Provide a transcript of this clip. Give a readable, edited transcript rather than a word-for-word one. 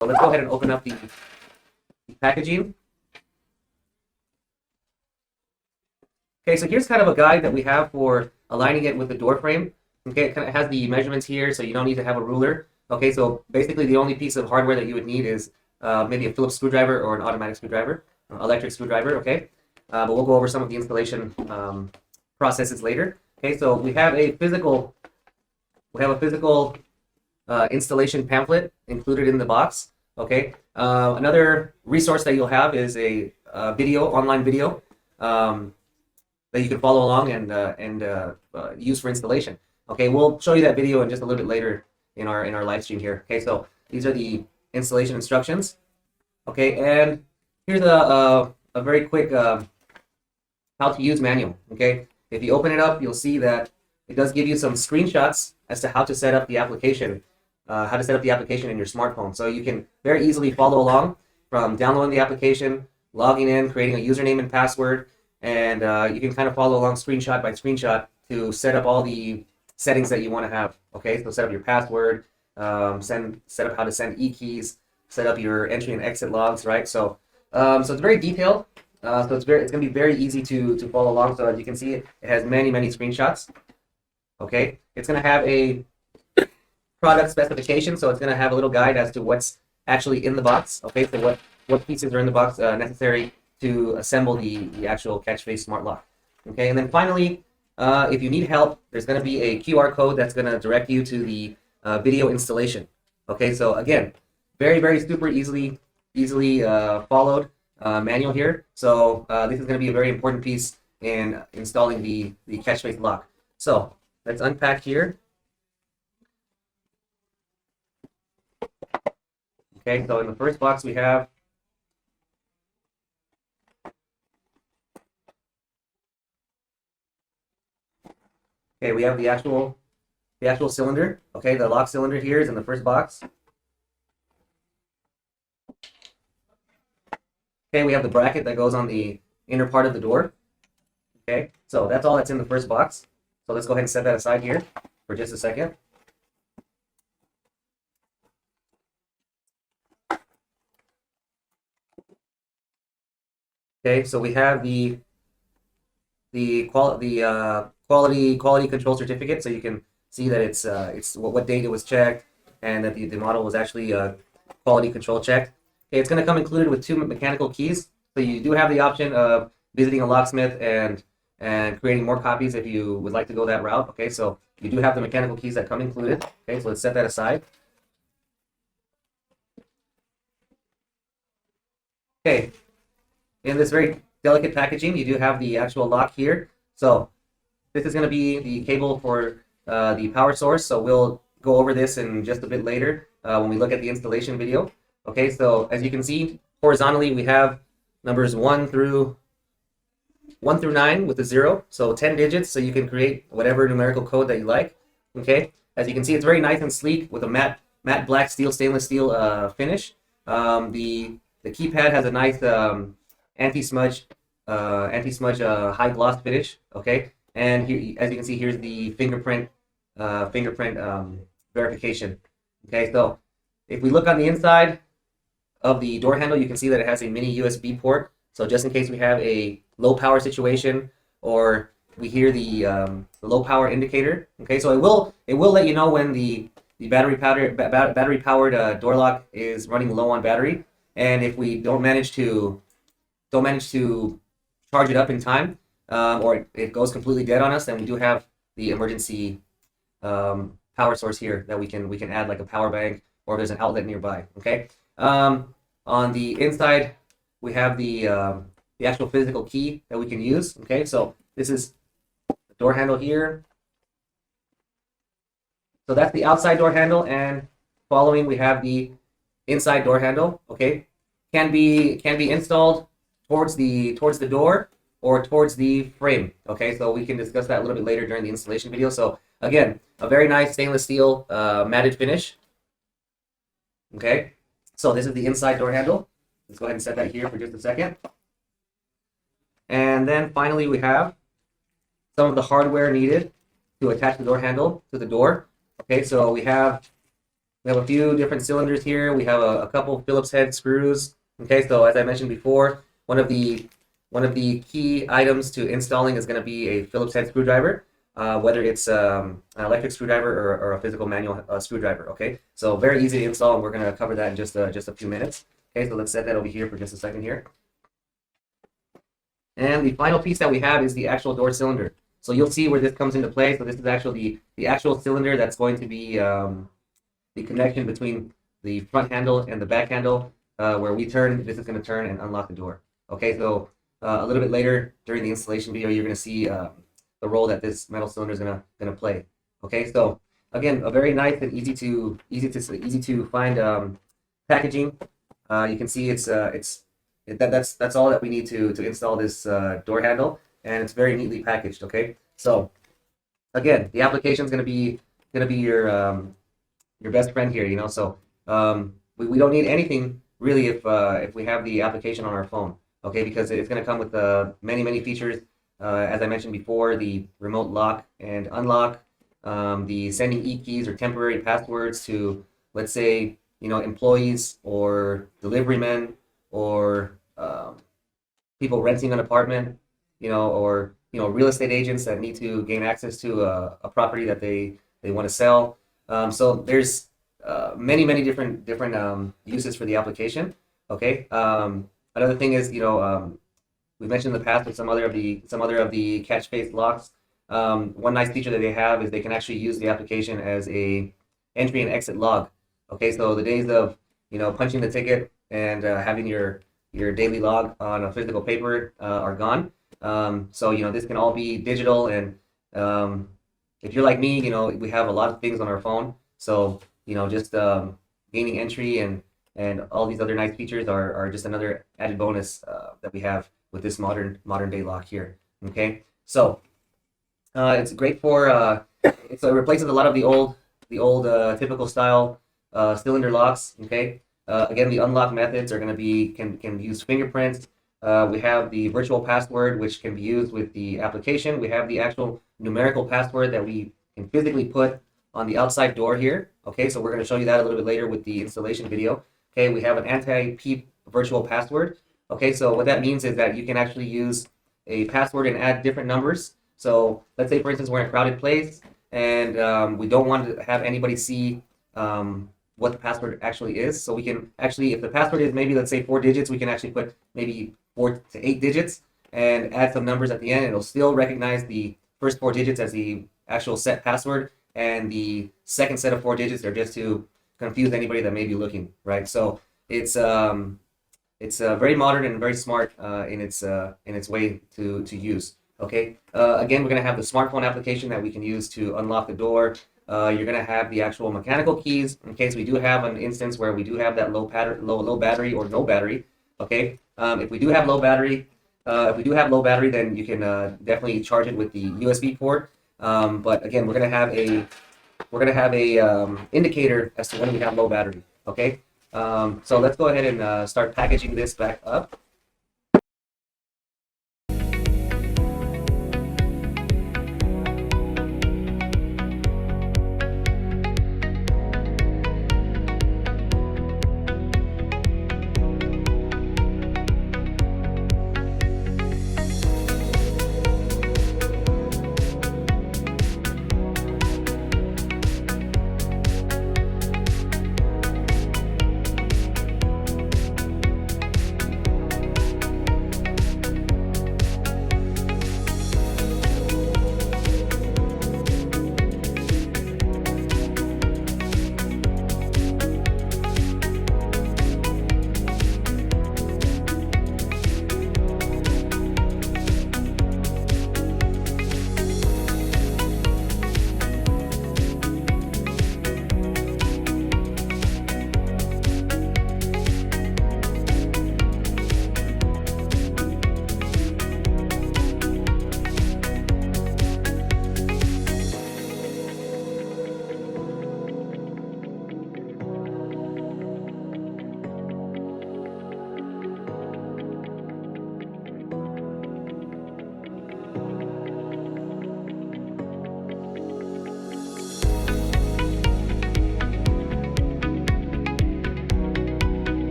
So let's go ahead and open up the packaging. Okay, so here's kind of a guide that we have for aligning it with the door frame. Okay, it kind of has the measurements here, so you don't need to have a ruler. Okay, so basically the only piece of hardware that you would need is maybe a Phillips screwdriver or an automatic screwdriver, electric screwdriver. Okay, but we'll go over some of the installation processes later. Okay, so we have a physical installation pamphlet included in the box. Okay, another resource that you'll have is a online video that you can follow along and use for installation. Okay, we'll show you that video in just a little bit later in our live stream here. Okay, so these are the installation instructions. Okay, and here's a very quick how to use manual. Okay, if you open it up, you'll see that it does give you some screenshots as to how to set up the application, in your smartphone. So you can very easily follow along from downloading the application, logging in, creating a username and password, and you can kind of follow along screenshot by screenshot to set up all the settings that you want to have. Okay, so set up your password, set up how to send e-keys, set up your entry and exit logs, right? So so it's very detailed. So it's going to be very easy to follow along. So as you can see, it has many screenshots. Okay, it's going to have a product specification, so it's going to have a little guide as to what's actually in the box. Okay, so what pieces are in the box necessary to assemble the actual catch-face smart lock. Okay, and then finally, if you need help, there's going to be a QR code that's going to direct you to the video installation. Okay, so again, very super easily followed manual here. So this is going to be a very important piece in installing the catch-face lock. So let's unpack here. Okay, so in the first box we have we have the actual cylinder. Okay, the lock cylinder here is in the first box. Okay, we have the bracket that goes on the inner part of the door. Okay, so that's all that's in the first box. So let's go ahead and set that aside here for just a second. Okay, so we have the quality control certificate, so you can see that it's what date it was checked and that the model was actually quality control checked. Okay, it's going to come included with 2 mechanical keys, so you do have the option of visiting a locksmith and creating more copies if you would like to go that route. Okay, so you do have the mechanical keys that come included. Okay, so let's set that aside. Okay, in this very delicate packaging, you do have the actual lock here. So this is going to be the cable for the power source. So we'll go over this in just a bit later when we look at the installation video. Okay, so as you can see, horizontally we have numbers 1 through 9 with a 0, so 10 digits, so you can create whatever numerical code that you like. Okay, as you can see, it's very nice and sleek with a matte black stainless steel finish. The keypad has a nice anti-smudge high gloss finish. Okay, and here, as you can see, here's the fingerprint verification. Okay, so if we look on the inside of the door handle, you can see that it has a mini USB port. So just in case we have a low power situation or we hear the low power indicator. Okay, so it will let you know when the battery powered door lock is running low on battery, and if we don't manage to charge it up in time, or it goes completely dead on us, then we do have the emergency power source here that we can add, like a power bank, or if there's an outlet nearby. Okay. On the inside, we have the actual physical key that we can use. Okay, so this is the door handle here. So that's the outside door handle, and following we have the inside door handle. Okay, can be installed towards the door or towards the frame. Okay, so we can discuss that a little bit later during the installation video. So again, a very nice stainless steel matted finish. Okay, so this is the inside door handle. Let's go ahead and set that here for just a second. And then finally we have some of the hardware needed to attach the door handle to the door. Okay, so we have We have a few different cylinders here. We have a couple Phillips head screws. Okay, so as I mentioned before, one of the key items to installing is going to be a Phillips head screwdriver, whether it's an electric screwdriver or a physical manual screwdriver. Okay, so very easy to install, and we're going to cover that in just a few minutes. Okay, so let's set that over here for just a second here. And the final piece that we have is the actual door cylinder. So you'll see where this comes into play. So this is actually the actual cylinder that's going to be the connection between the front handle and the back handle. Where we turn, this is going to turn and unlock the door. Okay, so a little bit later during the installation video, you're going to see the role that this metal cylinder is going to play. Okay, so again, a very nice and easy to find packaging. You can see that's all that we need to install this door handle, and it's very neatly packaged. Okay, so again, the application is going to be your best friend here. You know, so we don't need anything really if we have the application on our phone. Okay, because it's going to come with many features. As I mentioned before, the remote lock and unlock, the sending e-keys or temporary passwords to, let's say, employees or delivery men or people renting an apartment, or real estate agents that need to gain access to a property that they want to sell. So there's many different uses for the application. Okay. Another thing is, we mentioned in the past with some other of the catch face locks. One nice feature that they have is they can actually use the application as a entry and exit log. Okay, so the days of punching the ticket and having your daily log on a physical paper are gone. So this can all be digital, and if you're like me, we have a lot of things on our phone. So just gaining entry and all these other nice features are just another added bonus that we have with this modern day lock here. Okay, so it's great for it replaces a lot of the old typical style cylinder locks. Okay, again, the unlock methods are going to be can use fingerprints. We have the virtual password, which can be used with the application. We have the actual numerical password that we can physically put on the outside door here. Okay, so we're going to show you that a little bit later with the installation video. Okay, we have an anti-peep virtual password. Okay, so what that means is that you can actually use a password and add different numbers. So let's say, for instance, we're in a crowded place and we don't want to have anybody see what the password actually is. So we can actually, if the password is maybe, let's say 4 digits, we can actually put maybe 4 to 8 digits and add some numbers at the end. It'll still recognize the first 4 digits as the actual set password, and the second set of 4 digits are just to confuse anybody that may be looking, right? So it's very modern and very smart in its way to use. Okay. Again, we're going to have the smartphone application that we can use to unlock the door. You're going to have the actual mechanical keys in case we do have an instance where we do have that low battery or no battery. Okay. If we do have low battery, then you can definitely charge it with the USB port. But again, we're going to have a indicator as to when we have low battery. Okay. So let's go ahead and start packaging this back up.